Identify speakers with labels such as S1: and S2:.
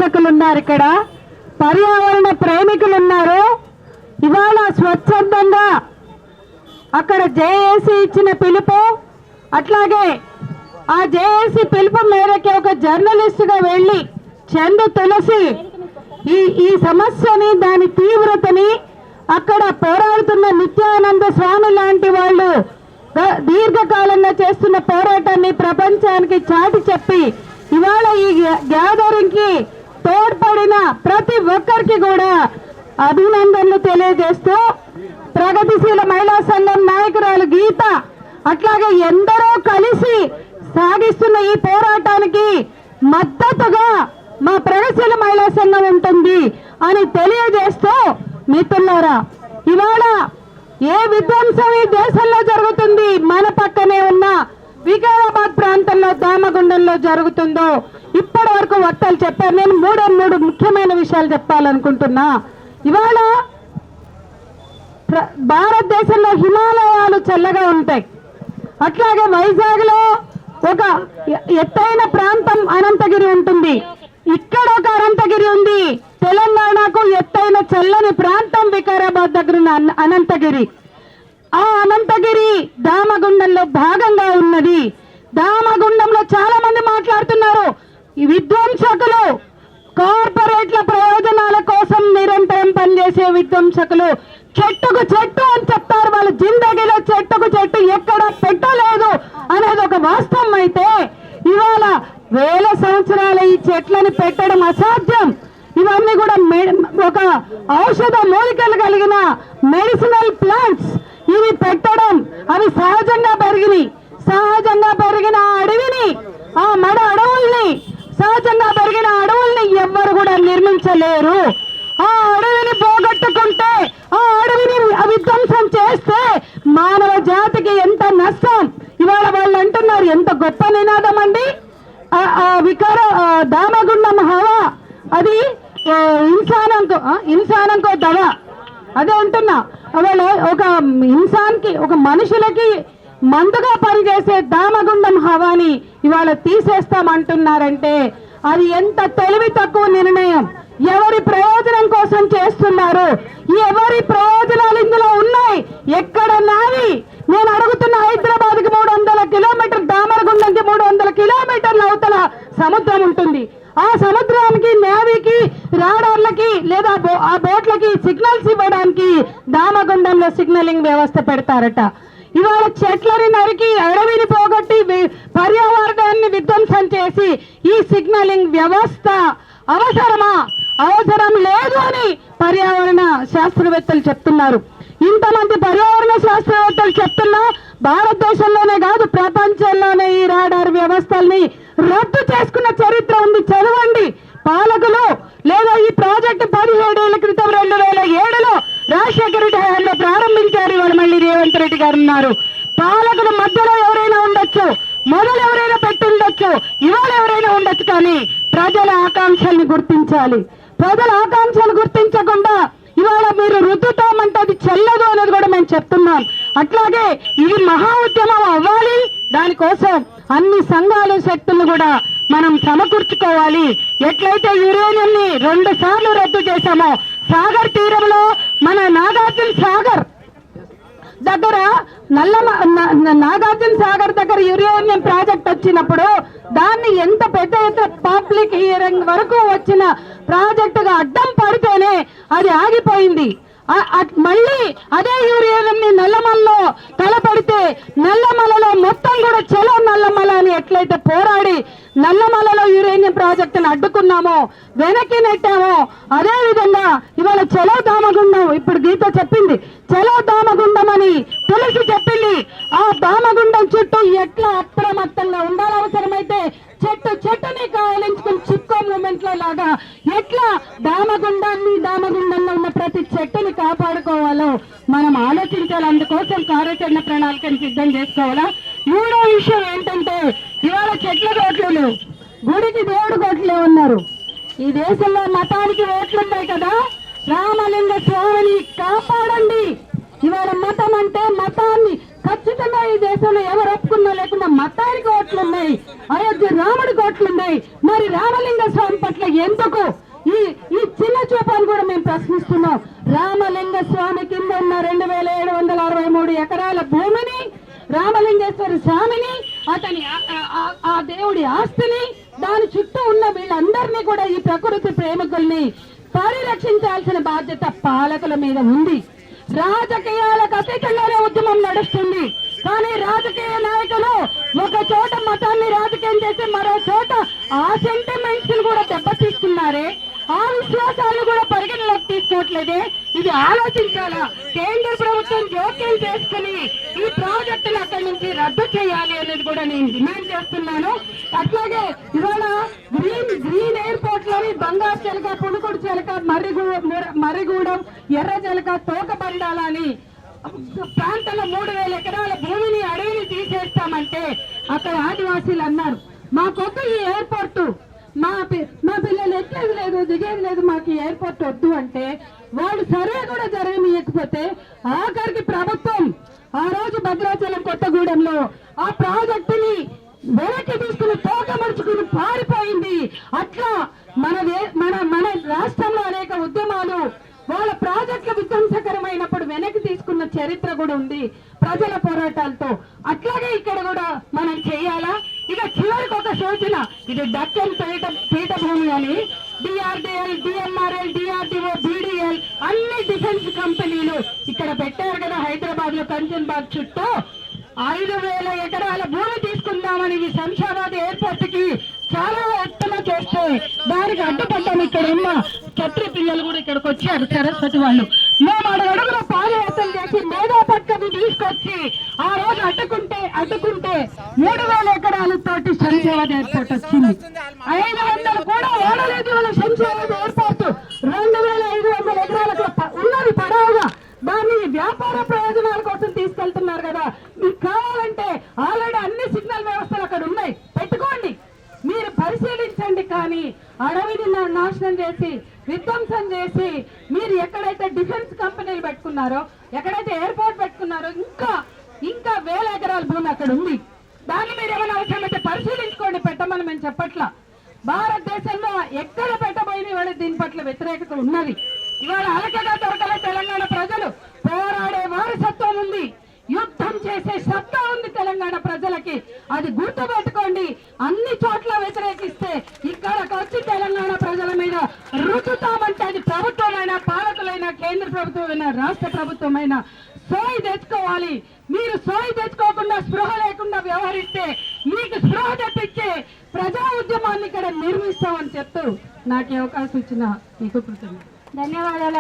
S1: పరిరక్షకులు ఉన్నారు, ఇక్కడ పర్యావరణ ప్రేమికులు ఉన్నారు. ఇవాళ స్వచ్ఛందంగా అక్కడ జేఏసీ ఇచ్చిన పిలుపు, అట్లాగే ఆ జేఏసీ పిలుపు మేరకి ఒక జర్నలిస్టుగా వెళ్ళి చందు తులసి ఈ సమస్యని, దాని తీవ్రతని అక్కడ పోరాడుతున్న నిత్యానంద స్వామి లాంటి వాళ్ళు దీర్ఘకాలంగా చేస్తున్న పోరాటాన్ని ప్రపంచానికి చాటి చెప్పి ఇవాళ ఈ గ్యాదరింగ్ కి తోడ్పడిన ప్రతి ఒక్కరికి కూడా అభినందనలు తెలియజేస్తూ ప్రగతిశీల మహిళా సంఘం నాయకురాలు గీత, అట్లాగే ఎందరో కలిసి సాగిస్తున్న ఈ పోరాటానికి మద్దతుగా మా ప్రగతిశీల మహిళా సంఘం ఉంటుంది అని తెలియజేస్తూ, మిత్రులారా ఇవాళ ఏ విధ్వంసం ఈ దేశంలో జరుగుతుంది, మన పక్కనే ఉన్న వికారాబాద్ ప్రాంతంలో దామగుండంలో జరుగుతుందో ఇప్పటి వరకు వక్తలు చెప్పారు. నేను మూడు ముఖ్యమైన విషయాలు చెప్పాలనుకుంటున్నా. ఇవాళ భారతదేశంలో హిమాలయాలు చల్లగా ఉంటాయి, అట్లాగే వైజాగ్ లో ఒక ఎత్తైన ప్రాంతం అనంతగిరి ఉంటుంది, ఇక్కడ ఒక అనంతగిరి ఉంది. తెలంగాణకు ఎత్తైన చల్లని ప్రాంతం వికారాబాద్ దగ్గర అనంతగిరి. ఆ అనంతగిరి దామగుండంలో భాగంగా ఉన్నది. దామగుండంలో చాలా మంది మాట్లాడుతున్నారు, ఈ విధ్వంసకులు కార్పొరేట్ల ప్రయోజనాల కోసం నిరంతరం పనిచేసే విధ్వంసకులు చెట్టుకు చెట్టు అని చెప్తారు. వాళ్ళ జిందగీలో చెట్టుకు చెట్టు ఎక్కడ పెట్టలేదు అనేది ఒక వాస్తవం అయితే, ఇవాళ వేల సంవత్సరాల ఈ చెట్లను పెట్టడం అసాధ్యం. ఇవన్నీ కూడా ఒక ఔషధ మూలికలు కలిగిన మెడిసినల్ ప్లాంట్స్, ఇవి పెట్టడం, అవి సహజంగా పెరిగిన అడవిని, ఆ మడ అడవుల్ని, సహజంగా పెరిగిన అడవుల్ని ఎవ్వరు కూడా నిర్మించలేరు. ఆ అడవిని పోగొట్టుకుంటే, ఆ అడవిని విధ్వంసం చేస్తే మానవ జాతికి ఎంత నష్టం. ఇవాళ వాళ్ళు అంటున్నారు, ఎంత గొప్ప నినాదం అండి, దామగుండం హవా అది ఇన్సానంకో దవ, అదే అంటున్నా. వాళ్ళ ఒక ఇన్సాన్కి, ఒక మనుషులకి మందుగా పనిచేసే దామగుండం హవాని ఇవాళ తీసేస్తామంటున్నారంటే అది ఎంత తెలివి తక్కువ నిర్ణయం. ఎవరి ప్రయోజనం కోసం చేస్తున్నారు, ఎవరి ప్రయోజనాలు ఇందులో ఉన్నాయి, ఎక్కడ నావి? నేను అడుగుతున్న, హైదరాబాద్ కి 300 కిలోమీటర్, దామరగుండంకి 300 కిలోమీటర్ల అవతల సముద్రం ఉంటుంది. ఆ సముద్రానికి, నేవీకి, రాడార్లకి లేదా ఆ బోట్లకి సిగ్నల్స్ ఇవ్వడానికి దామగుండంలో సిగ్నలింగ్ వ్యవస్థ పెడతారట. ఇవాళ చెట్లని నరికి, అడవిని పోగొట్టి, పర్యావరణాన్ని విధ్వంసం చేసి ఈ సిగ్నలింగ్ వ్యవస్థ అవసరమా? అవసరం లేదు అని పర్యావరణ శాస్త్రవేత్తలు చెప్తున్నారు. ఇంతమంది పర్యావరణ శాస్త్రవేత్తలు చెప్తున్నా భారతదేశంలోనే కాదు ప్రపంచంలోనే ఈ రాడార్ వ్యవస్థల్ని రద్దు చేసుకున్న చరిత్ర ఉంది. చదవండి. పాలకులు లేదా ఈ ప్రాజెక్టు 17 ఏళ్ల క్రితం 2007లో రాజశేఖర రెడ్డి హయాంలో ప్రారంభించారు. ఇవాళ మళ్ళీ రేవంత్ రెడ్డి గారు ఉన్నారు. పాలకుల మధ్యలో ఎవరైనా ఉండొచ్చు, మొదలు ఎవరైనా పెట్టుండొచ్చు, ఇవాళ ఎవరైనా ఉండొచ్చు, కానీ ప్రజల ఆకాంక్షల్ని గుర్తించాలి. ప్రజల ఆకాంక్షలు గుర్తించకుండా ఇవాళ మీరు రుద్దుతామంటే అది చెల్లదు అనేది కూడా మేము చెప్తున్నాం. అట్లాగే ఇది మహా ఉద్యమం అవ్వాలి. దానికోసం అన్ని సంఘాలు, శక్తులు కూడా మనం సమకూర్చుకోవాలి. ఎట్లయితే యురేనియం ని 2 సార్లు రద్దు చేశామో, సాగర్ తీరంలో మన నాగార్జున సాగర్ దగ్గర నాగార్జున సాగర్ దగ్గర యురేనియం ప్రాజెక్ట్ వచ్చినప్పుడు దాన్ని ఎంత పెద్ద పబ్లిక్ హియరింగ్ వరకు వచ్చిన ప్రాజెక్టుగా అడ్డం పడితేనే అది ఆగిపోయింది. మళ్ళీ అదే యురేనియం ని నల్లమలలో తలపడితే నల్లమలలో మొత్తం కూడా చలో నల్లమల అని ఎట్లయితే పోరాడి నల్లమలలో యురేనియం ప్రాజెక్టును అడ్డుకున్నామో, వెనక్కి నెట్టామో, అదే విధంగా ఇవాళ చలో దామగుండం, ఇప్పుడు గీత చెప్పింది చలో దామగుండం అని తులసి చెప్పింది. ఆ దామగుండం చుట్టూ ఎట్లా అప్రమత్తంగా ఉండాలి, అవసరమైతే చెట్టుని కావలించుకుని చిక్కో మూమెంట్ లో లాగా ఎట్లా దామగుండంలో ఉన్న ప్రతి చెట్టుని కాపాడుకోవాలో మనం ఆలోచించాలి. అందుకోసం కార్యాచరణ ప్రణాళికను సిద్ధం చేసుకోవాలా. 3వ విషయం ఏంటంటే, ఇవాళ చెట్ల ఓట్లు లేవు, గుడికి దేవుడు ఓట్లు ఉన్నారు. ఈ దేశంలో మతానికి ఓట్లున్నాయి కదా, రామలింగ స్వామిని కాపాడండి. ఇవాళ మతం అంటే, మతాన్ని ఖచ్చితంగా ఈ దేశం భారతదేశంలో ఎవరు ఒప్పుకున్నా లేకుండా మతానికి ఓట్లు ఉన్నాయి, అయోధ్య రాముడికి ఓట్లు ఉన్నాయి. మరి రామలింగ స్వామి పట్ల ఎందుకు ఈ చిన్న చూపాన్ని కూడా మేము ప్రశ్నిస్తున్నాం. రామలింగ స్వామి కింద ఉన్న 2763 ఎకరాల భూమిని, రామలింగేశ్వర స్వామిని, అతని ఆ దేవుడి ఆస్తిని, దాని చుట్టూ ఉన్న వీళ్ళందరినీ కూడా ఈ ప్రకృతి ప్రేమికుల్ని పరిరక్షించాల్సిన బాధ్యత పాలకుల మీద ఉంది. రాజకీయాలకు అతీతంగానే ఉద్యమం నడుస్తుంది. కానీ రాజకీయ నాయకులు ఒక చోట మతాన్ని రాజకీయం చేసి మరో చోట ఆ సెంటిమెంట్స్ కూడా దెబ్బతీస్తున్నారే, ఆ విశ్వాసాలను కూడా పరిగణలోకి తీసుకోవట్లేదే. ఇది ఆలోచించాలా. కేంద్ర ప్రభుత్వం జోక్యం చేసుకుని ఈ ప్రాజెక్టులు అక్కడి నుంచి రద్దు చేయాలి అనేది కూడా నేను డిమాండ్ చేస్తున్నాను. అట్లాగే ఇవాళ గ్రీన్ ఎయిర్పోర్ట్ లోని బంగారు చిలక, పుణుకుడు చిలక, మర్రిగూడెం, ఎర్ర చిలక, తోక బండాలని ప్రాంతంలో 3000 ఎకరాల భూమిని, అడవిని తీసేస్తామంటే అక్కడ ఆదివాసీలు అన్నారు, మాకొద్దు ఈ ఎయిర్పోర్టు, మా పిల్లలు ఎక్కేది లేదు, దిగేది లేదు, మాకు ఎయిర్పోర్ట్ వద్దు అంటే వాళ్ళు సర్వే కూడా జరగనీయకపోతే ఆఖరికి ప్రభుత్వం ఆ రోజు భద్రాచలం కొత్తగూడెంలో ఆ ప్రాజెక్టుని వెనక్కి తీసుకుని తోక మడుచుకుని పారిపోయింది. అట్లా మన రాష్ట్రంలో అనేక ఉద్యమాలు వాళ్ళ ప్రాజెక్టులు విధ్వంసకరమైనప్పుడు వెనక్కి తీసుకున్న చరిత్ర కూడా ఉంది ప్రజల పోరాటాలతో. అట్లాగే ఇక్కడ కూడా మనం చేయాలా. ఇక చివరికి ఒక సూచన, ఇది డక్కన్ పీఠభూమి అని డిఆర్డిఎల్, డిఎంఆర్ఎల్, డిఆర్డిఓ, బీడీఎల్ అన్ని డిఫెన్స్ కంపెనీలు ఇక్కడ పెట్టారు కదా హైదరాబాద్ లో కంచన్బాగ్ చుట్టూ 5000 ఎకరాల భూమి తీసుకుందామని ఈ శంషాబాద్ ఎయిర్పోర్ట్ కి చాలా ఎత్తున చేస్తే దానికి అడ్డుపడ్డాము. ఇక్కడ ఉన్న ఛత్రి పిల్లలు కూడా ఇక్కడికి వచ్చారు, సరస్వతి వాళ్ళు. మేము అడుగులో పాదయాత్రలు చేసి మేధా పట్కని తీసుకొచ్చి ఆ రోజు అడ్డుకుంటే 3000 ఎకరాలతోటి శంషాబాద్ ఎయిర్పోర్ట్ వచ్చింది. 500 కూడా ఓడలేదు వాళ్ళ శంషాబాద్ ఎయిర్పోర్ట్. 2500 ఎకరాలకు ఉన్నది పడవగా, దాన్ని వ్యాపార ప్రయోజనాల కోసం తీసుకెళ్తున్నారు కదా. మీకు కావాలంటే ఆల్రెడీ అన్ని సిగ్నల్ వ్యవస్థలు అక్కడ ఉన్నాయి, పెట్టుకోండి, మీరు పరిశీలించండి. కానీ అడవిని నాశనం చేసి విధ్వంసం చేసి మీరు ఎక్కడైతే డిఫెన్స్ కంపెనీలు పెట్టుకున్నారో, ఎక్కడైతే ఎయిర్పోర్ట్ పెట్టుకున్నారో ఇంకా 1000 ఎకరాల భూమి అక్కడ ఉంది. దాన్ని మీరు ఏమైనా అవసరమైతే పరిశీలించుకోండి, పెట్టమని మేము చెప్పట్లా. భారతదేశంలో ఎక్కడ పెట్టబోయిన ఇవాళ దీని పట్ల వ్యతిరేకత ఉన్నది. ఇవాళ అలకగా దొరకల తెలంగాణ ప్రజలు పోరాడే వారసత్వం ఉంది, యుద్ధం చేసే సత్తా ఉంది తెలంగాణ ప్రజలకి. అది గుర్తుపెట్టుకోండి. అన్ని చోట్ల వ్యతిరేకిస్తే ఇక్కడికి వచ్చి తెలంగాణ ప్రజల మీద రుచుతామంటే అది ప్రభుత్వమైనా, పాలకులైనా, కేంద్ర ప్రభుత్వమైనా, రాష్ట్ర ప్రభుత్వమైనా సోయి తెచ్చుకోవాలి. మీరు సోయి తెచ్చుకోకుండా, స్పృహ లేకుండా వ్యవహరిస్తే మీకు స్పృహ తెప్పించే ప్రజా ఉద్యమాన్ని ఇక్కడ నిర్మిస్తామని చెప్తూ నాకు అవకాశం ఇచ్చిన మీకు కృతజ్ఞతలు, ధన్యవాదాలు.